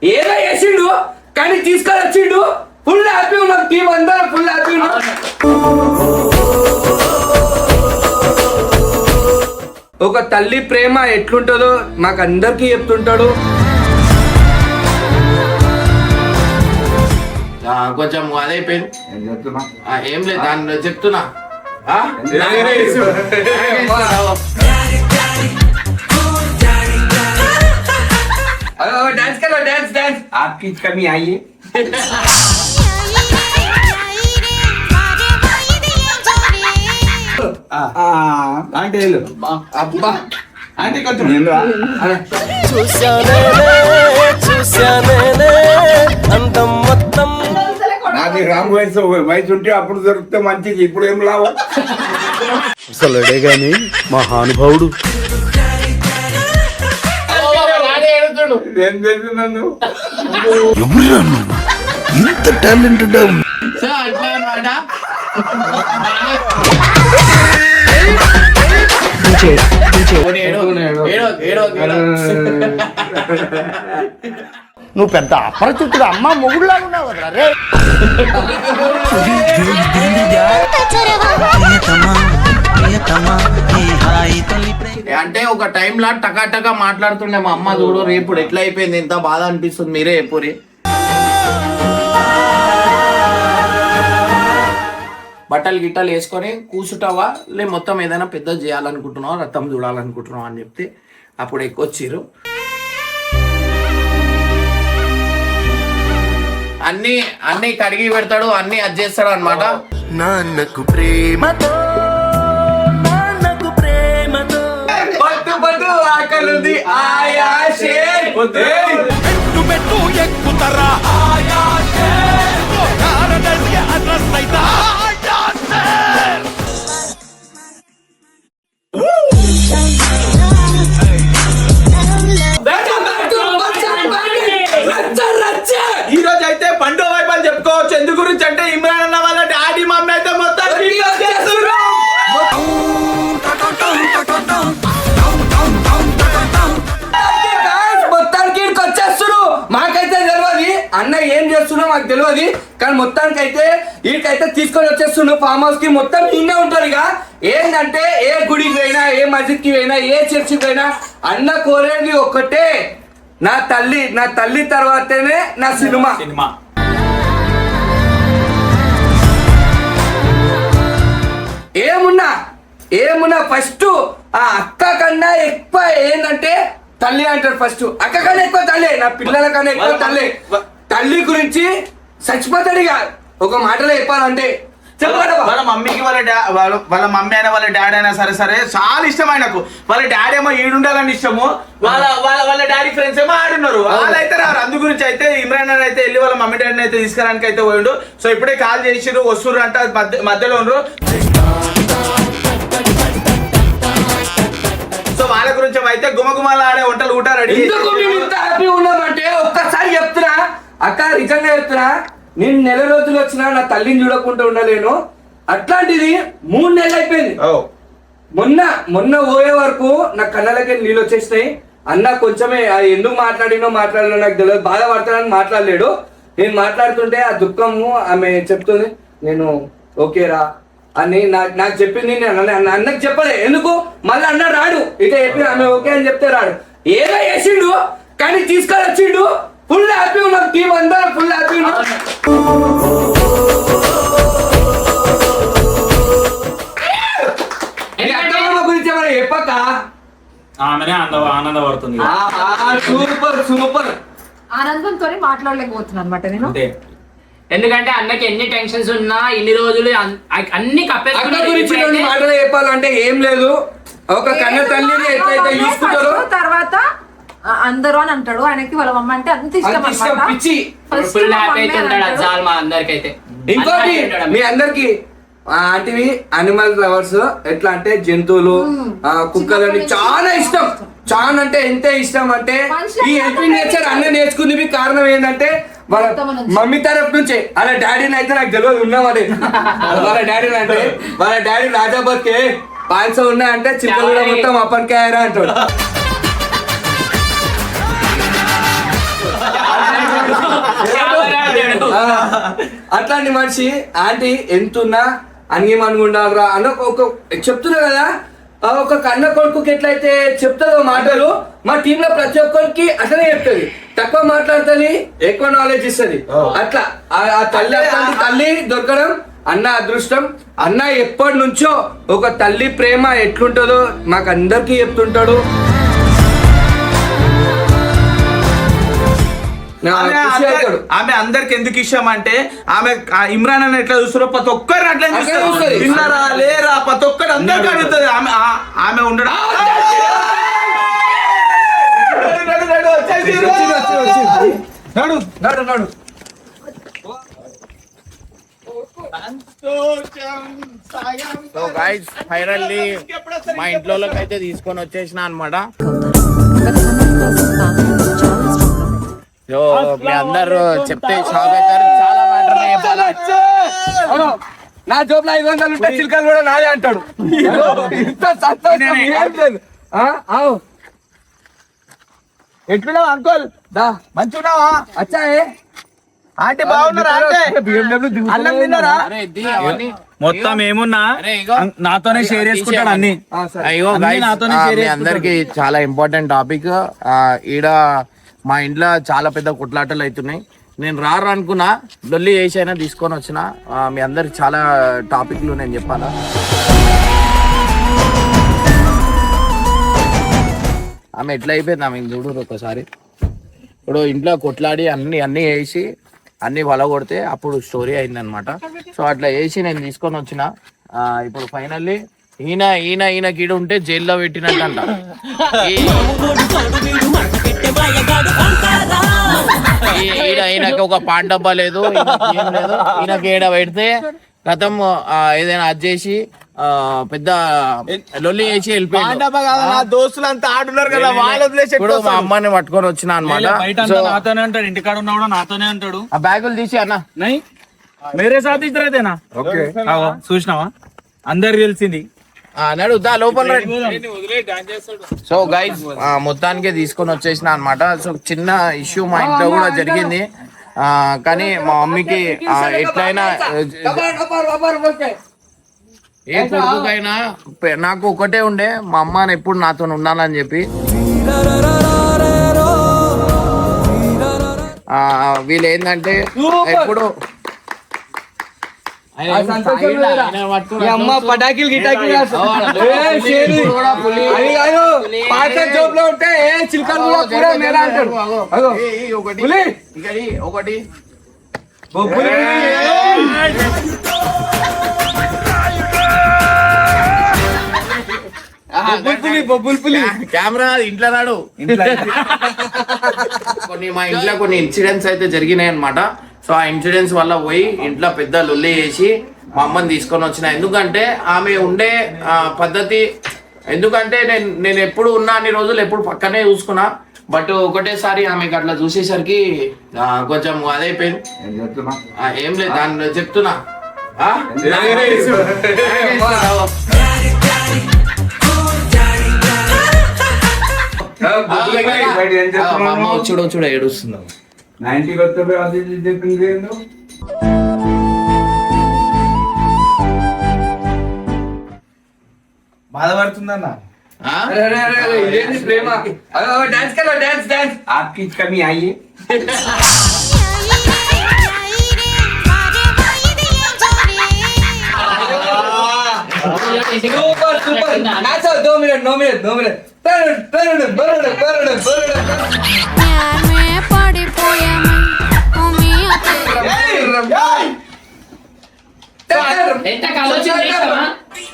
ఏదో చేసిండు కానీ తీసుకొని వచ్చిండు. ఫుల్ హ్యాపీ ఉన్నాం, టీం అందరం ఫుల్ హ్యాపీ ఉన్నాం. ఒక తల్లి ప్రేమ ఎట్లుంటుందో మాకు అందరికీ చెప్తుంటాడు. కొంచెం అదైపోయింది, ఏం లేదు దాన్ని చెప్తున్నా. डांस करो, डांस डांस. आपकी कमी आई है. आंटी हेलो अब्बा आंटी కొంచెం చూశానే అందం మొత్తం. నాది రామ్ వయసు ఉంటే అప్పుడు దొరికితే మంచిది, ఇప్పుడు ఏం లాభం. అసలుడే గాని మహానుభావుడు. ఏం తెలుసు నన్ను ఇంత టాలెంటెడ్. అట్లా అన్నమాట. నువ్వు పెద్ద అపరిచితుడు అమ్మ మొగుడులాగా ఉన్నావు కదా రే. అంటే ఒక టైంలో టకా మాట్లాడుతుండే మా అమ్మ చూడు రేపు ఎట్లా అయిపోయింది, ఎంత బాధ అనిపిస్తుంది మీరే ఎప్పురి. బట్టలు గిట్టలు వేసుకొని కూర్చుంటావా లే మొత్తం ఏదైనా పెద్ద చేయాలనుకుంటున్నావా, రథం చూడాలనుకుంటున్నావా అని చెప్తే అప్పుడు ఎక్కువ వచ్చిర్రు. అన్ని కడిగి పెడతాడు, అన్ని అది చేస్తాడు అనమాట. నాన్నకు ప్రేమతో పట్టు పట్టు ఆకలుంది ఆయా షేర్ పెట్టు ఎక్కుతరా ఈ రోజు అయితే పండుగ వైపు అని చెప్పుకోవచ్చు. ఎందు గురించి అంటే ఇమ్రాన్ అన్న వాళ్ళ డాడీ మమ్మీ అయితే మొత్తం మొత్తానికి వచ్చేస్తున్నారు. మాకైతే తెలియదు అన్న ఏం చేస్తున్నా మాకు తెలియదు, కానీ మొత్తానికి అయితే వీటికైతే తీసుకొని వచ్చేస్తున్నాడు ఫామ్ హౌస్ కి. మొత్తం నిన్నే ఉంటారు. ఇక ఏంటంటే ఏ గుడికి పోయినా, ఏ మస్జిద్ కి పోయినా, ఏ చర్చికి పోయినా అన్న కోరేది ఒక్కటే, నా తల్లి తర్వాతనే నా సినిమా. ఏమున్నా ఫస్ట్ ఆ అక్క కన్నా ఎక్కువ ఏంటంటే తల్లి అంటారు. ఫస్ట్ అక్క కన్నా ఎక్కువ తల్లి, నా పిల్లల కన్నా ఎక్కువ తల్లి. తల్లి గురించి చచ్చిపోతాడు. ఇక ఒక మాటలో చెప్పాలంటే వాళ్ళ మమ్మీకి వాళ్ళ మమ్మీ అయినా వాళ్ళ డాడీ అయినా సరే చాలా ఇష్టం ఆయనకు. వాళ్ళ డాడీ ఏమో ఈడుండాలని ఇష్టము, వాళ్ళ డాడీ ఫ్రెండ్స్ ఏమో ఆడున్నారు. వాళ్ళైతే రారు. అందు గురించి అయితే ఇమ్రాన్ అని అయితే వెళ్ళి వాళ్ళ మమ్మీ డాడీని అయితే తీసుకురానికి అయితే పోయిండు. సో ఇప్పుడే కాల్ చేసిరు, వస్తుర్రు అంట, మధ్యలో ఉండరు. సో వాళ్ళ గురించి అయితే గుమగుమలు ఆడే వంటలు ఊట రెడీ. హ్యాపీ ఉన్నామంటే ఒక్కసారి చెప్తున్నా అక్క, నిజంగా చెప్తున్నా, నేను నెల రోజులు వచ్చినా నా తల్లిని చూడకుండా ఉండలేను. అట్లాంటిది 3 నెలలు అయిపోయింది. మొన్న పోయే వరకు నా కళ్ళకి నీళ్ళు వచ్చేసినాయి. అన్న కొంచెమే ఎందుకు మాట్లాడినో నాకు తెలియదు, బాధపడతానని మాట్లాడలేడు. నేను మాట్లాడుతుంటే ఆ దుఃఖము ఆమె చెప్తుంది, నేను ఓకేరా అని నాకు చెప్పింది. నేను అన్నకు చెప్పలే, ఎందుకు మళ్ళీ అన్న రాడు. ఇక చెప్పి ఆమె ఓకే అని చెప్తే రాడు. ఏదో చేసిండు కానీ తీసుకొని వచ్చిండు. ఫుల్ హ్యాపీ ఉన్నాం, టీం అందరం ఫుల్ హ్యాపీ ఉన్నాం. గురించి ఏమైనా చెప్పక ఆమెనే ఆనందపడుతుంది. సూపర్ ఆనందంతో మాట్లాడలేకపోతున్నాను అనమాట నేను. ఎందుకంటే అన్నకి ఎన్ని టెన్షన్స్ ఉన్నా ఇన్ని రోజులు అన్ని గురించి మాటలు చెప్పాలంటే ఏం లేదు. ఒక కన్న తల్లిని ఎట్లయితే చూసుకుంటారో తర్వాత అందరూ అని అంటాడు. ఆయనకి వాళ్ళ మమ్మ అంటే అంత ఇష్టం పిచ్చి. ఇంకోటి మీ అందరికి ఆంటీవి అనిమల్ లవర్స్ ఎట్లా అంటే జంతువులు, కుక్కలని చాలా ఇష్టం. చాలా అంటే ఎంత ఇష్టం అంటే ఈ హెల్పింగ్ నేచర్ అన్న నేర్చుకుంది కారణం ఏంటంటే వాళ్ళ మమ్మీ తరఫు నుంచే. వాళ్ళ డాడీని అయితే నాకు తెలియదు ఉన్నామని. వాళ్ళ డాడీని అంటే వాళ్ళ డాడీ రాజాబాద్ కే 500 ఉన్నాయంటే చిన్నగా మొత్తం అప్పటికే అంటాడు. అట్లాంటి మనిషి ఆంటీ ఎంతున్నా అనిగేమనుకుంటారా అని ఒక చెప్తున్నా కదా, ఒక కన్న కొడుకుకి ఎట్లయితే చెప్తుందో మాటలు మా టీంలో ప్రతి ఒక్కరికి అట్లనే చెప్తుంది. తక్కువ మాట్లాడుతుంది, ఎక్కువ నాలెడ్జ్ ఇస్తుంది. అట్లా ఆ తల్లి అట్లాంటి తల్లి దొరకడం అన్న అదృష్టం. అన్న ఎప్పటి నుంచో ఒక తల్లి ప్రేమ ఎట్లుంటుందో మాకు అందరికీ చెప్తుంటాడు. ఆమె అందరికి ఎందుకు ఇష్టం అంటే ఆమె ఇమ్రాన్ అని ఎట్లా చూస్తారో ప్రతి ఒక్కరు అట్లా చూస్తారు. విన్నారా లేరా ప్రతి ఒక్కరు అందరికి అడుగుతుంది. ఆమె ఉండడం సో గైస్ ఫైనల్లీ మా ఇంట్లోకి అయితే తీసుకొని వచ్చేసిన అన్నమాట. సో మీ అందరు చెప్తే షాక్ అవుతారు. చాలా మ్యాటర్ నా జోబులో 500 ఉంటే చిల్కలు కూడా నాదే అంటాడు. ఇంత సంతోషం ఏం లేదు. ఎట్లున్నావు అంకుల్? మంచిగున్నావా? అచ్చాయే ఆంటీ బాగున్నారా? అన్నం తిన్నారా? మొత్తం ఏమున్నా నాతోనే షేర్ చేసుకుంటాడు అన్ని. అయ్యో మీ అందరికి చాలా ఇంపార్టెంట్ టాపిక్. ఈడ మా ఇంట్లో చాలా పెద్ద కొట్లాటలు అవుతున్నాయి. నేను అనుకున్నా, లొల్లి చేసైనా తీసుకొని వచ్చిన. మీ అందరికి చాలా టాపిక్లు నేను చెప్పాలా. ఆమె ఎట్లా అయిపోయింది ఆమె చూడు ఒకసారి. ఇప్పుడు ఇంట్లో కొట్లాడి అన్ని వేసి అన్ని వలగొడితే అప్పుడు స్టోరీ అయిందనమాట. సో అట్లా వేసి నేను తీసుకొని వచ్చిన. ఇప్పుడు ఫైనల్లీ ఈయన కీడు ఉంటే జైల్లో పెట్టినట్టంట. ఈయనకి ఒక పాన్ డబ్బా లేదు, ఏం లేదు. ఈయనకి ఏడ పెడితే గతం ఏదైనా అది చేసి పెద్ద లొల్లి చేసి వెళ్ళిపోయింది. దోస్తులు అంతా ఆడున్నారు కదా, వాళ్ళు వదిలేసి ఇప్పుడు మా అమ్మని పట్టుకొని వచ్చిన అనమాట. నాతోనే అంటాడు, ఇంటికాడ ఉన్నాడు నాతోనే అంటాడు. ఆ బ్యాగులు తీసి అన్న మేరే సాథ్ ఇద్దరైతేనా చూసినావా, అందరికి తెలిసింది. నడుదా లోపల. సో గైస్ మొత్తానికి తీసుకొని వచ్చేసిన అనమాట. సో చిన్న ఇష్యూ మా ఇంట్లో కూడా జరిగింది. కానీ మా మమ్మీకి ఎట్లయినా ఏ కొడుకుకైనా నాకు ఒకటే ఉండే, మా అమ్మని ఎప్పుడు నాతో ఉండాలని చెప్పి. వీళ్ళు ఏంటంటే ఎప్పుడు అమ్మ పటాకిలు గిటాకిలు జోబులో ఉంటే చిల్కలు కూడా మేరా అంటాడు. ఒకటి కెమెరా ఇంట్లో రాడు. మా ఇంట్లో కొన్ని ఇన్సిడెంట్స్ అయితే జరిగినాయి అనమాట. సో ఆ ఇన్సిడెంట్స్ వల్ల పోయి ఇంట్లో పెద్ద లొల్లి చేసి మా అమ్మని తీసుకొని వచ్చిన. ఎందుకంటే ఆమె ఉండే పద్ధతి, ఎందుకంటే నేను ఎప్పుడు ఉన్నా అన్ని రోజులు ఎప్పుడు పక్కనే చూసుకున్నా. బట్ ఒకటేసారి ఆమెకి అట్లా చూసేసరికి కొంచెం అదైపోయింది. ఏం లేదు దాన్ని చెప్తున్నా. చూడ ఏడుస్తుందా నా ఇంటికి వస్తే అది చెప్పింది ఏందో. బాధపడుతుందన్న ప్రేమ. డాన్స్ కలో డాన్స్ డాన్స్ आपकी कमी आई है. Super super. Nacho 2 minute 9 minute 9 minute.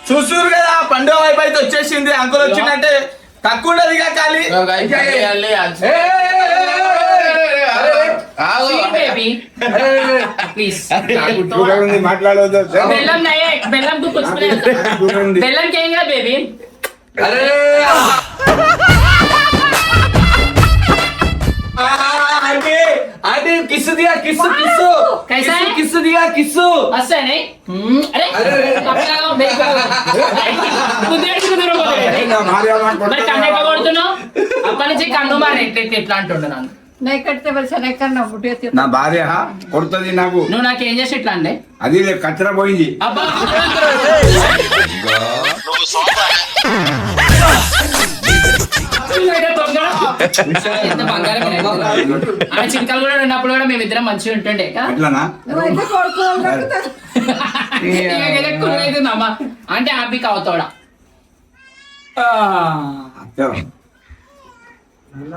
చూసారు కదా పండుగ వైపు అయితే వచ్చేసింది. అంకుల్ వచ్చిందంటే తక్కువ ఉండదు ఖాళీ. మాట్లాడవద్దు బేబీ. आंटी किस दिया किस किस कैसा है? किस दिया किस अच्छा है नहीं? अरे लगाओ मेरे को तू देख के మరి కన్నే కబడుతున్నావు అప్పటి నుంచి కన్ను మారే ఎట్లా అంటుండు నన్ను नहीं करते वैसे नहीं करना बुढ़िया నా భార్య కొడుతుంది నాకు. నువ్వు నాకేం చేసి ఇట్లా అండి అది కచ్చరా పోయింది. అబ్బా ఎంత బంగారం ఆయన చిలకలు కూడా ఉన్నప్పుడు కూడా మేమిద్దరం మంచిగా ఉంటుండే ఎట్లానా? అవుతుందమ్మా అంటే హ్యాపీకి అవుతాడా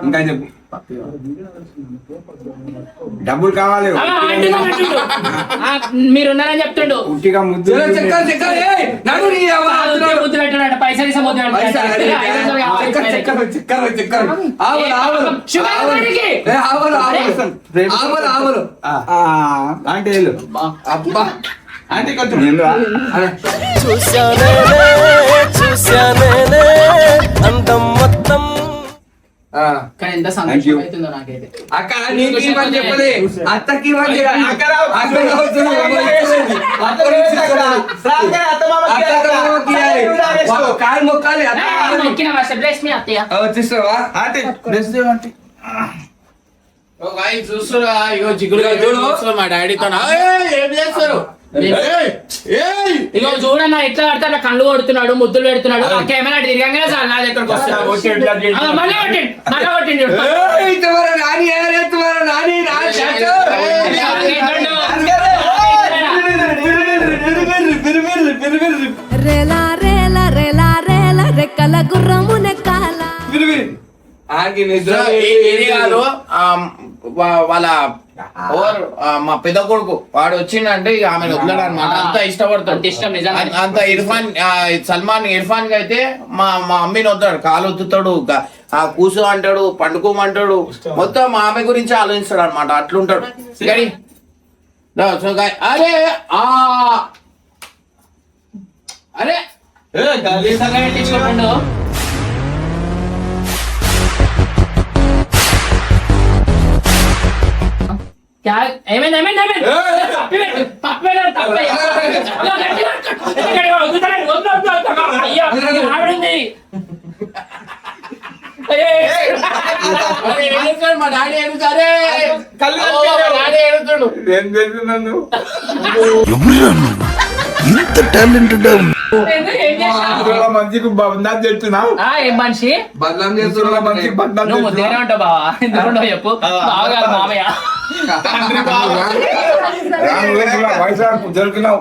ఇంకా చెప్పు. డబ్బులు కావాలి. మీరున్నారని చెప్తుండు ఉట్టిగా ముద్దు చక్కర్ చక్కర్ ఏయ్ నడు నీ అవ్వ ముద్దు పెట్టాడు పైసలు ఇస్తా ముద్దు చక్కర్ చక్కర్ చక్కర్ చక్కర్ ఆవల ఆవల ఆవల ఆవల ఆవల అంటే వెళ్ళు. అబ్బా అంటే కొంచెం కానీ ఎంత సంతోషం అవుతుందో నాకైతే అక్క నీకు ఇవ్వని చెప్పలే అత్తకి ఇవ్వని చెప్పి కాలు మొక్కాలి మొక్కిన బ్లెస్ మీ అత్తయ్య వచ్చేస్తావా అంటే చూస్తురా ఇగో జిగురు చూడు మా డాడీతో ఏం చేస్తారు ఇగో చూడన్న ఎట్లా పడతాడు కళ్ళు కొడుతున్నాడు ముద్దులు పెడుతున్నాడు ఆ కెమెరా తిరగంగానే సార్ నా దగ్గరకు వస్తాడు మళ్ళీ కొట్టిండు నాని నాని रेला रेला रेला रेला రెక్కల గుర్రము నెక్కాల ఆగి నిద్ర ఇది కాదు వాళ్ళ మా పెద్ద కొడుకు వాడు వచ్చిండంటే ఇక ఆమె వదలడు అనమాట. అంత ఇష్టపడతాడు. ఇష్టం నిజంగా అంత సల్మాన్ ఇర్ఫాన్ కి అయితే మా అమ్మని వద్దాడు, కాలు ఒత్తుతాడు, కూసు అంటాడు, పండుకోమంటాడు, మొత్తం ఆమె గురించి ఆలోచిస్తాడు అనమాట. అట్లుంటాడు. అరే అరే పెట్టించుకోండు మా డాడీ ఏడుతారే డాడీ ఏడుతాడు. ఏం చేస్తున్నాను? ఇంత టాలెంటెడ్ మంచికి బంధాలు చెప్తున్నావు. ఏం మనిషి బదనాం చేస్తున్నా మంచికి బంధాలు నువ్వు ముద్దేనే ఉంటావు బావా ఎందుకుంటావు చెప్పు బాగా మామయ్య రామ్ వయసు దొరికినావు.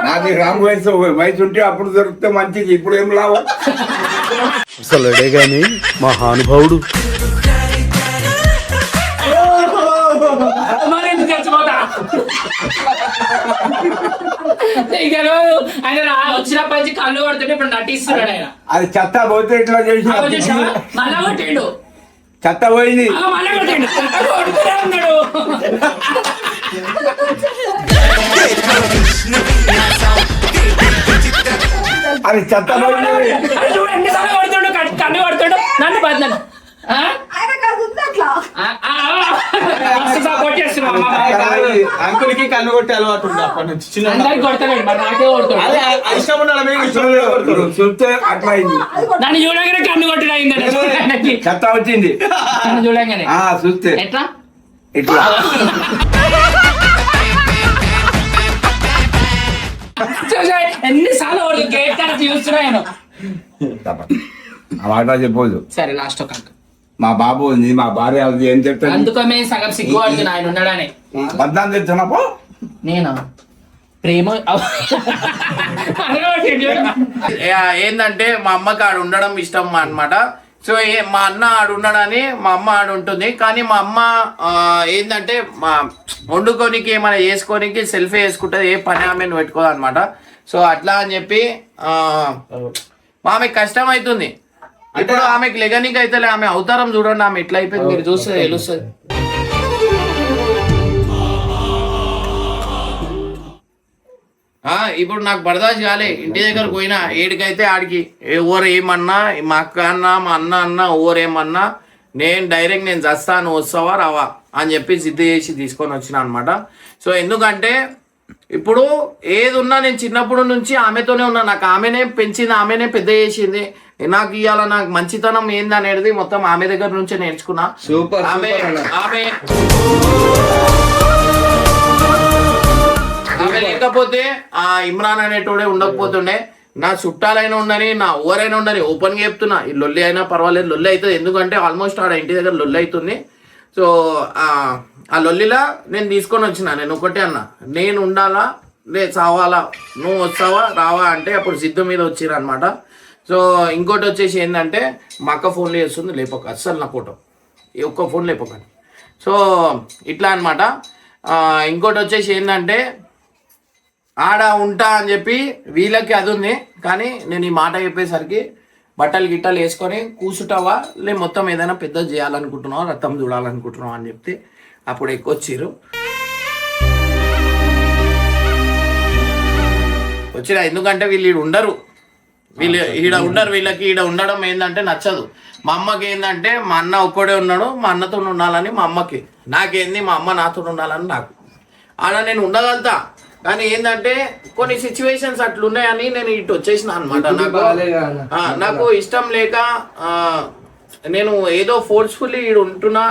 నాకు రామ్ వయసు ఉంటే అప్పుడు దొరికితే మంచిది. ఇప్పుడు ఏం లాభం? అసలుడే గాని మహానుభావుడు. మరి ఎందుకు చచ్చిపోతా ఇక ఆయన వచ్చినప్పటి నుంచి కళ్ళు కొడుతుంటే ఇప్పుడు నటిస్తున్నాడు ఆయన. అది చెత్త పోతే ఇట్లా చేసి మళ్ళా కొట్టిండు చెత్త పోయింది. మళ్ళా కొట్టిండు కొడుతూనే ఉన్నాడు. అది చెత్త పోయింది. చూడు ఎన్నిసార్లు కొడుతుండు కన్ను కొడుతుండు నన్ను బద్దలు అంకుల్కి కన్ను కొట్టి అలవాటు ఉంది అప్పటి నుంచి చిన్న అందరికి కొడతాడు మరి నాకే కొడుతాడు అదే ఇష్టం ఉండాలి మీకు ఇష్టం చూస్తే అట్లా అయింది. నన్ను చూడగానే కన్ను కొట్టిన అయిందండి చెత్త వచ్చింది. నన్ను చూడగానే చూస్తే ఎట్లా ఇట్లా ఎన్నిసార్లు గేట్ కన్నా చూస్తున్నాను. ఆ మాట చెప్పొద్దు. సరే లాస్ట్ ఒక మా బాబు ఉంది, మా భార్య ఉంది, ఏం చెప్తాను? అందుకో మేము సగం సిగ్గు పడుతున్నా ఆయన ఉన్నాడని. బద్నాం తెచ్చున్నాపో నేను ప్రేమ ఏంటంటే మా అమ్మకి ఆడు ఉండడం ఇష్టం అన్నమాట. సో మా అన్న ఆడు ఉన్నాడని మా అమ్మ ఆడు ఉంటుంది. కానీ మా అమ్మ ఏంటంటే మా వండుకోనికి ఏమైనా చేసుకోనికి సెల్ఫీ వేసుకుంటుంది, ఏ పని ఆమెను పెట్టుకోదు అనమాట. సో అట్లా అని చెప్పి ఆమెకు కష్టం అవుతుంది. ఇప్పుడు ఆమెకు లెగనికి అయితే ఆమె అవతారం చూడండి, ఆమె ఎట్లా అయిపోయింది మీరు చూస్తే తెలుస్తుంది. ఇప్పుడు నాకు బర్దాష్ కాలే. ఇంటి దగ్గరకు పోయినా ఏడికైతే ఆడికి ఎవరు ఏమన్నా, మా అక్క అన్నా మా అన్న అన్నా ఎవరు ఏమన్నా నేను డైరెక్ట్ నేను చస్తాను వస్తావా రావా అని చెప్పి సిద్ధ చేసి తీసుకొని వచ్చిన అనమాట. సో ఎందుకంటే ఇప్పుడు ఏది ఉన్నా నేను చిన్నప్పుడు నుంచి ఆమెతోనే ఉన్నా. నాకు ఆమెనే పెంచింది, ఆమెనే పెద్ద చేసింది. నాకు ఇవాళ నాకు మంచితనం ఏందనేది మొత్తం ఆమె దగ్గర నుంచే నేర్చుకున్నా. సూపర్ ఆమె ఆమె ఆమె లేకపోతే ఆ ఇమ్రాన్ అనేటోడే ఉండకపోతుండే. నా చుట్టాలైనా ఉండని, నా ఎవరైనా ఉండని, ఓపెన్ గా చెప్తున్నా, ఈ లొల్లి అయినా పర్వాలేదు, లొల్లి అవుతుంది. ఎందుకంటే ఆల్మోస్ట్ ఆడ ఇంటి దగ్గర లొల్లి అవుతుంది. సో ఆ లొల్లిలా నేను తీసుకొని వచ్చిన. నేను ఒకటే అన్నా, నేను ఉండాలా లే చావాలా, నువ్వు వస్తావా రావా అంటే అప్పుడు సిద్ధు మీద వచ్చిర్రు అనమాట. సో ఇంకోటి వచ్చేసి ఏంటంటే మా అక్క ఫోన్లో చేస్తుంది, లేపక అస్సలు నా ఫోటో ఈ ఒక్క ఫోన్ లేపకండి. సో ఇట్లా అనమాట. ఇంకోటి వచ్చేసి ఏంటంటే ఆడ ఉంటా అని చెప్పి వీళ్ళకి అది ఉంది. కానీ నేను ఈ మాట చెప్పేసరికి బట్టలు గిట్టలు వేసుకొని కూర్చుంటావా లే మొత్తం ఏదైనా పెద్ద చేయాలనుకుంటున్నావా, రథం చూడాలనుకుంటున్నావా అని చెప్తే అప్పుడు ఎక్కువ వచ్చిర్రు. వచ్చిరా ఎందుకంటే వీళ్ళు ఈడ ఉండరు, వీళ్ళు ఈడ ఉండరు. వీళ్ళకి ఈడ ఉండడం ఏంటంటే నచ్చదు. మా అమ్మకి ఏంటంటే మా అన్న ఒక్కడే ఉన్నాడు, మా అన్నతో ఉండాలని మా అమ్మకి. నాకేంది మా అమ్మ నాతో ఉండాలని నాకు. ఆడ నేను ఉండగలుగుతా, కానీ ఏంటంటే కొన్ని సిచ్యువేషన్స్ అట్లున్నాయని నేను ఇటు వచ్చేసిన అనమాట. నాకు ఇష్టం లేక నేను ఏదో ఫోర్స్ఫుల్లీ ఈడ ఉంటున్నా,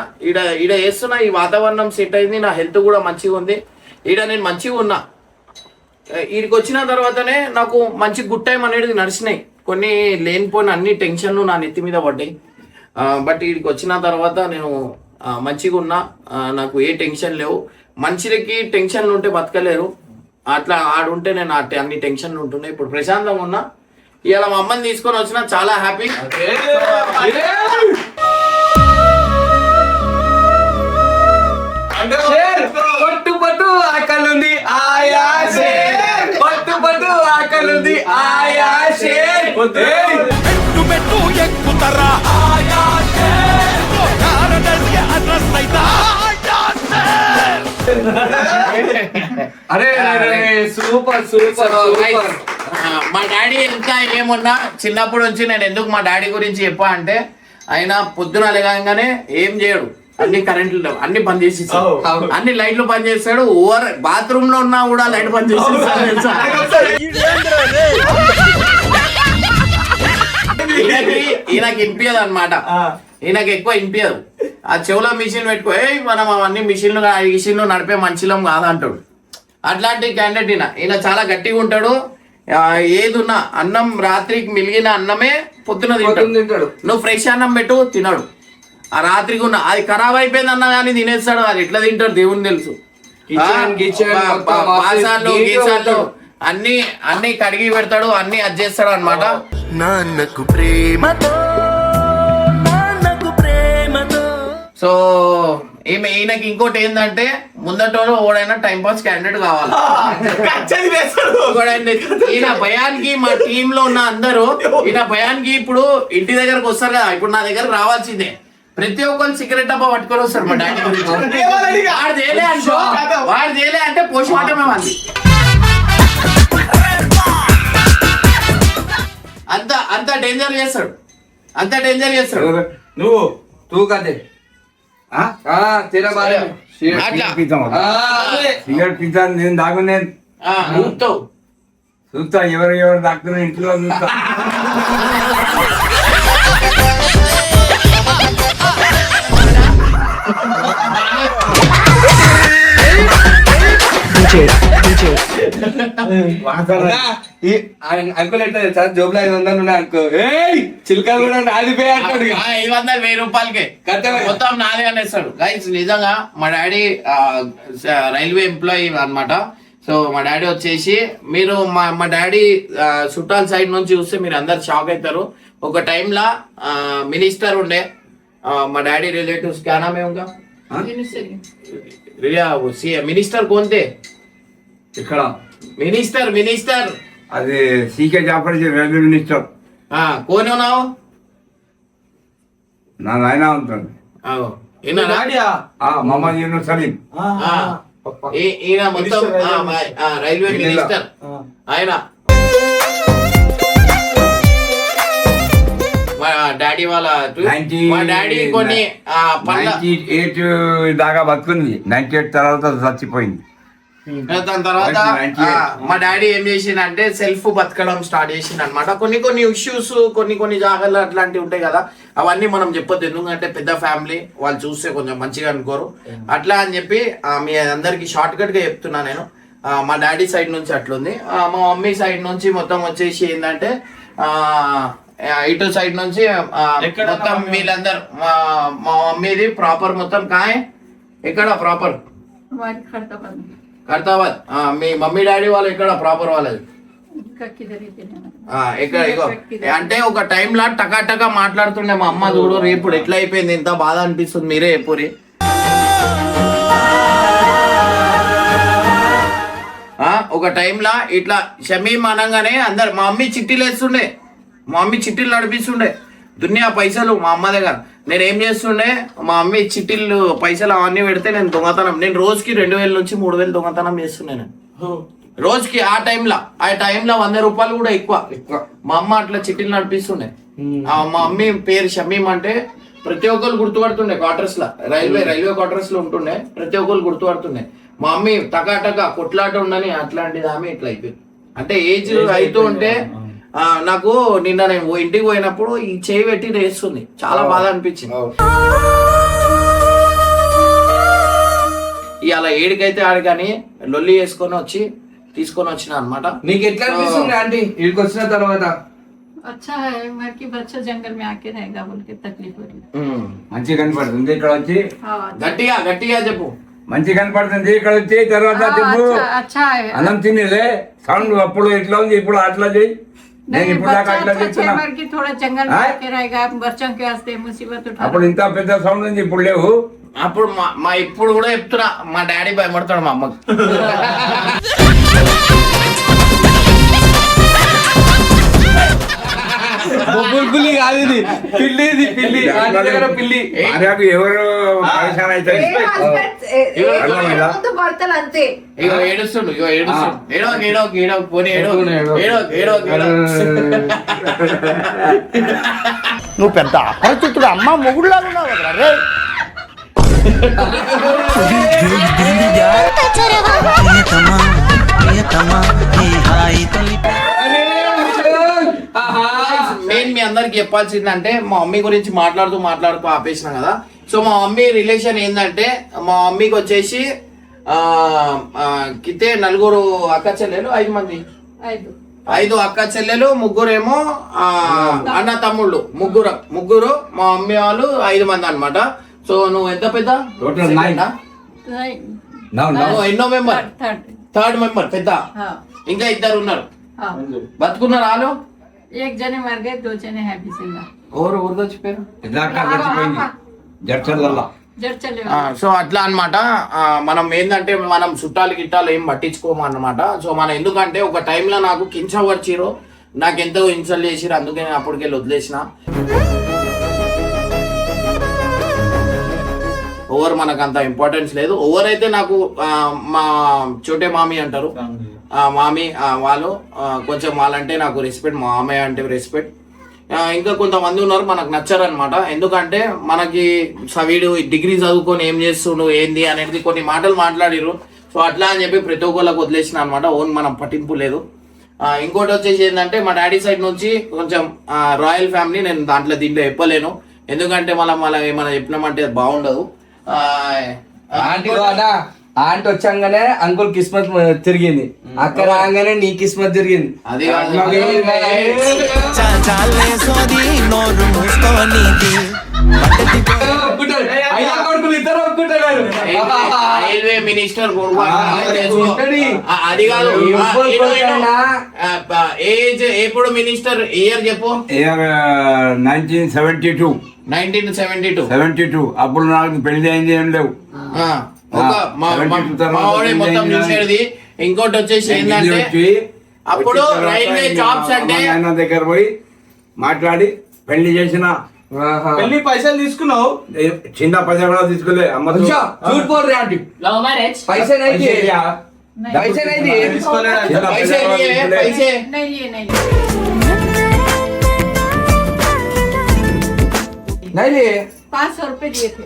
ఈడ వేస్తున్నా. ఈ వాతావరణం సెట్ అయింది, నా హెల్త్ కూడా మంచిగా ఉంది, ఈడ నేను మంచిగా ఉన్నా. వీడికి వచ్చిన తర్వాతనే నాకు మంచి గుడ్ టైం అనేది నడిచినాయి. కొన్ని లేనిపోయిన అన్ని టెన్షన్లు నా నెత్తి మీద పడ్డాయి. బట్ వీడికి వచ్చిన తర్వాత నేను మంచిగా ఉన్నా, నాకు ఏ టెన్షన్ లేవు. మనుషులకి టెన్షన్లు ఉంటే బతకలేరు, అట్లా ఆడుంటే నేను అన్ని టెన్షన్లు ఉంటున్నాయి. ఇప్పుడు ప్రశాంతంగా ఉన్నా. ఇవాళ మా అమ్మని తీసుకొని వచ్చిన, చాలా హ్యాపీ. పట్టు పట్టు ఆకలుంది ఆయా షేర్, పట్టు పట్టు ఆకలుంది ఆయా షేర్. పెట్టు పెట్టు ఎక్కుతరా ఆయా షేర్, కారణల్య అడ్రస్సైతా ఆయా షేర్. అరే సూపర్ సూపర్ సూపర్. మా డాడీ ఎంత ఏమున్నా చిన్నప్పటి నుంచి నేను ఎందుకు మా డాడీ గురించి చెప్పా అంటే, ఆయన పొద్దున లేగానే ఏం చేయడు, అన్ని కరెంట్లు అన్ని బంద్ చేసి అన్ని లైట్లు బంద్ చేస్తాడు. ఓవర్ బాత్రూమ్ లో ఉన్నా కూడా లైట్ బంద్ చేసి ఈయనకి వినిపించదు అనమాట, ఈయనకి ఎక్కువ వినిపించదు. ఆ చెవులో మిషన్ పెట్టుకో, మనం అవన్నీ మిషన్లు నడిపే మనుషులం కాదంటాడు. అట్లాంటి క్యాండిడేట్ ఈయన చాలా గట్టిగా ఉంటాడు. ఏదున్నా అన్నం రాత్రికి మిలిగిన అన్నమే పొద్దున తింటాడు. నువ్వు ఫ్రెష్ అన్నం పెట్టు తినడు. ఆ రాత్రికి ఉన్న అది ఖరాబ్ అయిపోయింది అన్నా కానీ తినేస్తాడు. అది ఎట్లా తింటాడు దేవుని తెలుసు. పాసాలు గీసాలు అన్ని కడిగి పెడతాడు, అన్ని అది చేస్తాడు అనమాట. నాన్నకు ప్రేమతో సో ఈయనకి ఇంకోటి ఏంటంటే ముందటోడు ఓడైనా టైం పాస్ క్యాండిడేట్ కావాలి. ఈయన భయానికి మా టీమ్ లో ఉన్న అందరూ ఈయన భయానికి ఇప్పుడు ఇంటి దగ్గరకు వస్తారు కదా, ఇప్పుడు నా దగ్గర రావాల్సిందే. ప్రతి ఒక్కరు సిగరెట్ డబ్బా పట్టుకొని వస్తారు మా డాడీ గురించి. వాడు చేయలే అంటే పోస్ట్ మార్టమే మంది. అంత డేంజర్ చేస్తాడు, అంత డేంజర్ చేస్తాడు. నువ్వు తూ కదే తెరా బారే సిగరెట్ పిస్తాను నేను దాగునే ఊపుతావు. చూస్తా ఎవరు దాక్కున్నా ఇంట్లో చూస్తా. అంకుల్ ఎట్లా సార్ జోబులో 500 ఉన్నాయి అనుకో, చిల్కలు కూడా నాదిపోయి అంటాడు. 500 1000 రూపాయలకి మొత్తం నాదే అనేస్తాడు. గైస్ నిజంగా మా డాడీ రైల్వే ఎంప్లాయీ అన్నమాట. సో మా డాడీ వచ్చేసి మీరు మా డాడీ చుట్టాల సైడ్ నుంచి చూస్తే మీరు అందరు షాక్ అవుతారు. ఒక టైంలో మినిస్టర్ ఉండే మా డాడీ రిలేటివ్స్ क्या नाम है उनका मिनिस्टर कौन थे ఇక్కడ मिनिस्टर అది సీకే జాఫర్ రైల్వే మినిస్టర్. कौन हो ना నా నాయన ఉంటుంది. మహమ్మద్ యూనుస్ సలీం. ఈయన మొత్తం రైల్వే మినిస్టర్ ఆయన. మా డాడీ వాళ్ళ మా డాడీ కొన్ని 98 దాకా బతుకుంది. 98 తర్వాత చచ్చిపోయింది. దాని తర్వాత మంచి. మా డాడీ ఏం చేసిండంటే సెల్ఫ్ బతకడం స్టార్ట్ చేసిండు అనమాట. కొన్ని ఇష్యూస్ కొన్ని జాగాలు అట్లాంటివి ఉంటాయి కదా, అవన్నీ మనం చెప్పొద్దు, ఎందుకంటే పెద్ద ఫ్యామిలీ, వాళ్ళు చూస్తే కొంచెం మంచిగా అనుకోరు. అట్లా అని చెప్పి మీ అందరికి షార్ట్ కట్ గా చెప్తున్నా నేను. మా డాడీ సైడ్ నుంచి అట్లుంది. మా మమ్మీ సైడ్ నుంచి మొత్తం వచ్చేసి ఏంటంటే ఇటు సైడ్ నుంచి మొత్తం వీళ్ళందరూ మా మమ్మీది ప్రాపర్ మొత్తం ఎక్కడ ప్రాపర్ ఖైరతాబాద్. మీ మమ్మీ డాడీ వాళ్ళు ఎక్కడ ప్రాపర్ వాళ్ళది ఇక్కడ ఇగో అంటే ఒక టైంలో టకా మాట్లాడుతుండే మా అమ్మ. చూడు ఇప్పుడు ఎట్లా అయిపోయింది, ఇంత బాధ అనిపిస్తుంది, మీరే ఎప్పురి. ఒక టైంలో ఇట్లా షమీం అనగానే అందరు మా మమ్మీ చిట్టీలు వేస్తుండే, మా మమ్మీ చిట్టీలు నడిపిస్తుండే, దునియా పైసలు మా అమ్మ దగ్గర. నేను ఏం చేస్తుండే, మా మమ్మీ చిట్టీలు పైసలు అవన్నీ పెడితే నేను దొంగతనం, నేను రోజుకి 2000 నుంచి 3000 దొంగతనం చేస్తుండే నేను రోజుకి. ఆ టైంలో 100 రూపాయలు కూడా ఎక్కువ. మా అమ్మ అట్లా చిట్టీలు నడిపిస్తుండే. మా మమ్మీ పేరు షమీం అంటే ప్రతి ఒక్కరు గుర్తుపడుతుండే. క్వార్టర్స్ లో రైల్వే క్వార్టర్స్ లో ఉంటుండే, ప్రతి ఒక్కరు గుర్తుపడుతుండే. మా మమ్మీ టకా కొట్లాట ఉండని అట్లాంటిది ఆమె ఇట్లా అయిపోయింది. అంటే ఏజ్ అవుతూ ఉంటే నాకు నిన్న నేను ఇంటికి పోయినప్పుడు ఈ చేయి పెట్టి వేస్తుంది, చాలా బాధ అనిపించింది. ఇవాళ ఏడికైతే ఆడికని లొల్లి వేసుకొని తీసుకొని వచ్చిన అనమాట. నీకు ఎట్లా అనిపిస్తుంది ఆంటీ ఇక్కడికి వచ్చిన తర్వాత? अच्छा है मर की बच्चा जंगल में आके रहेगा बोल के तकलीफ हो रही మంచి కనపడుతుంది ఇక్కడ వచ్చి, గట్టిగా చెప్పు. మంచి కనపడుతుంది ఇక్కడ వచ్చి. తర్వాత చెప్పు, अच्छा है అన్నం తినేలే సౌండ్ అప్పుడు ఎట్లా ఉంది, ఇప్పుడు అట్లా చేయి. నేను नहीं ఇప్పుడు దాకా बच्चा అట్లా अच्छा చెప్తున్నా. मर की थोड़ा जंगल में हाँ? आके रहेगा बच्चों के वास्ते मुसीबत उठा అప్పుడు ఇంత పెద్ద సౌండ్ ఉంది, ఇప్పుడు లేవు. అప్పుడు మా ఇప్పుడు కూడా చెప్తున్నా, మా డాడీ భయపడతాడు మా అమ్మకి. బొబ్బులి కాదు ఇది, పిల్లి ఆంటీ దగ్గర పిల్లి. భార్యకు ఎవరు పరేషాన్ అవుతారు? ముందు భర్తలు అంతే. ఇగో ఏడుస్తుండు ఏడో పోనీ ఏడో. నువ్వు పెద్ద అపరిచితుడు అమ్మ మొగుడులాగా ఉన్నావు కదా రే. మెయిన్ మీ అందరికి చెప్పాల్సిందంటే, మా మమ్మీ గురించి మాట్లాడుతూ ఆపేసిన కదా. సో మా మమ్మీ రిలేషన్ ఏంటంటే, మా మమ్మీకి వచ్చేసి కితే 4 అక్క చెల్లెలు, 5 మంది, 5 అక్క చెల్లెలు, 3 ఏమో అన్న తమ్ముళ్ళు, ముగ్గురు మా మమ్మీ వాళ్ళు 5 మంది అనమాట. సో నువ్వు ఎంత పెద్ద? టోటల్ 9. ఎన్నో మెంబర్? థర్డ్ మెంబర్ పెద్ద. ఇంకా 2 ఉన్నారు, బతుకున్నారు వాళ్ళు. एक जने मर गए 2 जने है भी जिंदा ఊరు చచ్చిపోయారు. जड़ चले సో అట్లా అన్నమాట. మనం ఏంటంటే మనం చుట్టాలు గిట్టాలు ఏం పట్టించుకోము అన్నమాట. సో మనం ఎందుకంటే ఒక టైంలో నాకు కించవచ్చిరు, నాకు ఎంతో ఇన్సల్ట్ చేసిరు, అందుకే నేను అప్పటికెళ్ళి వదిలేసిన. ఓవర్ మనకు అంత ఇంపార్టెన్స్ లేదు. ఓవర్ అయితే నాకు మా చోటే మామి అంటారు, మామి వాళ్ళు కొంచెం వాళ్ళంటే నాకు రెస్పెక్ట్, మా మామయ్య అంటే రెస్పెక్ట్. ఇంకా కొంతమంది ఉన్నారు మనకు నచ్చరు అనమాట. ఎందుకంటే మనకి వీడు డిగ్రీ చదువుకొని ఏం చేస్తుండు ఏంది అనేది కొన్ని మాటలు మాట్లాడిరు. సో అట్లా అని చెప్పి ప్రతి ఒక్కళ్ళకి వదిలేసిన అనమాట. ఓన్ మనం పట్టింపు లేదు. ఇంకోటి వచ్చేసి ఏంటంటే, మా డాడీ సైడ్ నుంచి కొంచెం రాయల్ ఫ్యామిలీ. నేను దీంట్లో చెప్పలేను, ఎందుకంటే మనం ఏమైనా చెప్పినామంటే బాగుండదు. ఆంటీ వచ్చాగానే అంకుల్ కిస్మత్ తిరిగింది, అక్క రాగానే నీ కిస్మత్ తిరిగింది. అది రైల్వే మినిస్టర్ అది కాదు. ఏజ్ ఎప్పుడు మినిస్టర్ ఇయర్ చెప్పు? 1972. అప్పుడు నాకు పెళ్లి అయింది ఏం లేవు. మొత్తం చూసేది. ఇంకోటి వచ్చేసి ఏంటంటే, అప్పుడు రైల్వే జాబ్స్ అంటే ఆయన దగ్గర పోయి మాట్లాడి పెళ్లి చేసిన. పెళ్లి పైసలు తీసుకున్నావు? చిన్న పైసలు కూడా తీసుకోలే. అమ్మ झूठ बोल रहे आंटी, लव मैरिज पैसे नहीं दिए, पैसे नहीं दिए, पैसे नहीं लिए नहीं नहीं लिए. 500 रुपए दिए थे.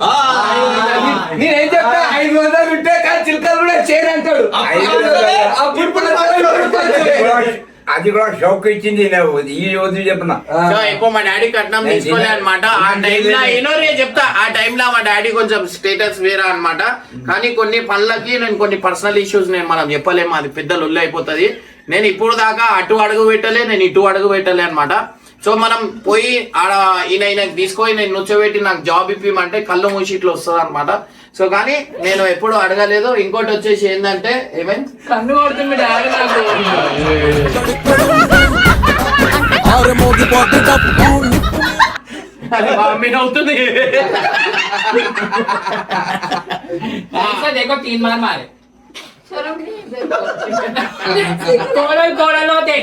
నేనేం చెప్తా, 500 ఉంటే కానీ చిలకలు కూడా చేయరు అంటాడు. అది కూడా షౌక్ ఇచ్చింది ఈ రోజు చెప్పిన సో ఎక్కువ మా డాడీ కట్నం తీసుకోలే అనమాట. ఆ టైంలో ఏనోరే చెప్తా, ఆ టైంలో మా డాడీ కొంచెం స్టేటస్ వేరే అనమాట. కానీ కొన్ని పనులకి నేను కొన్ని పర్సనల్ ఇష్యూస్ నేను మనం చెప్పలేము, అది పెద్ద లొల్లి అయిపోతుంది. నేను ఇప్పుడు దాకా అటు అడుగు పెట్టలే, నేను ఇటు అడుగు పెట్టలే అనమాట. సో మనం పోయి ఆడ ఈయనకి తీసుకొని నేను నుంచోబెట్టి నాకు జాబ్ ఇప్పిమంటే కళ్ళు మూసి ఇట్లా వస్తుంది అనమాట. సో కానీ నేను ఎప్పుడు అడగలేదు. ఇంకోటి వచ్చేసి ఏంటంటే ఏమైంది, కన్ను కొడుతుంది డాడీ నాకు. అది మా మమ్మీ నవ్వుతుంది. ऐसा देखो 3 बार मारे शर्म नहीं है कोड़ल होते